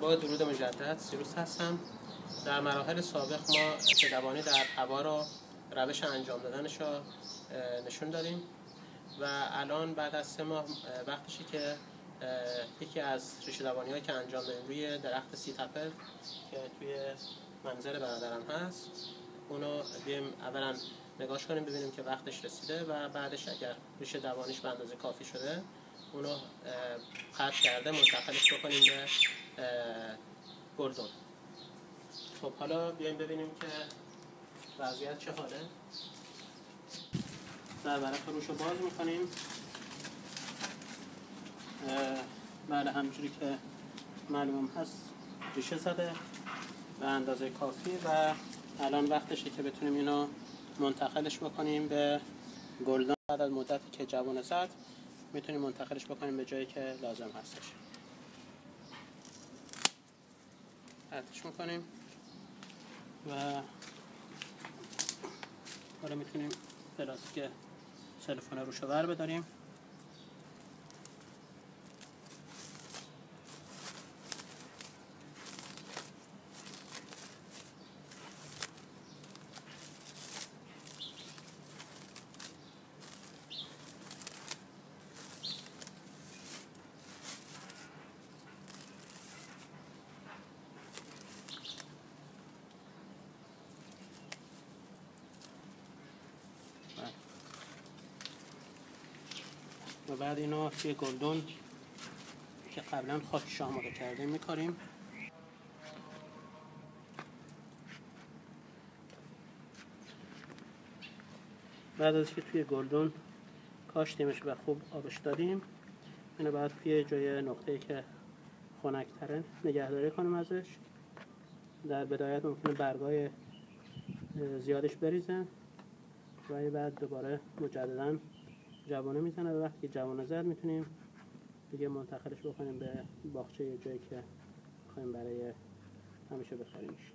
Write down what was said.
با درود مجدد، سیروس هستم. در مراحل سابق ما ریشه دوانی در هوا رو روش انجام دادنش رو نشون دادیم و الان بعد از 3 ماه وقتشه که یکی از ریشه دوانی هایی که انجام دادیم روی درخت سیتپل که توی منزل برادرم هست، اونو بیایم اولا نگاش کنیم ببینیم که وقتش رسیده و بعدش اگر ریشه دوانیش به اندازه کافی شده اونو قطع کرده منتقلش بکنیم به گلدون. خب حالا بیایم ببینیم که وضعیت چه حاله. در ورق روش رو باز میکنیم. بله، همجوری که معلوم هست ریشه زده به اندازه کافی و الان وقتشه که بتونیم اینو منتقلش بکنیم به گلدان. بعد از مدتی که جوانه زد میتونیم منتقلش بکنیم به جایی که لازم هستش. قطعش میکنیم و حالا میتونیم پلاستیک سلفون روش رو بر بداریم. و بعد اینو توی گلدون که قبلا خاکش آماده کردیم میکاریم. بعد از که توی گلدون کاشتیمش و خوب آبش دادیم، اینو بعد توی جای نقطه‌ای که خنک‌تره نگهداری کنیم ازش. در بدایت ممکنه برگای زیادش بریزن و بعد دوباره مجددا جوانه میزنه و وقتی که جوانه زد میتونیم دیگه منتقلش بکنیم به باغچه، جایی که می‌خوایم برای همیشه بخریمش.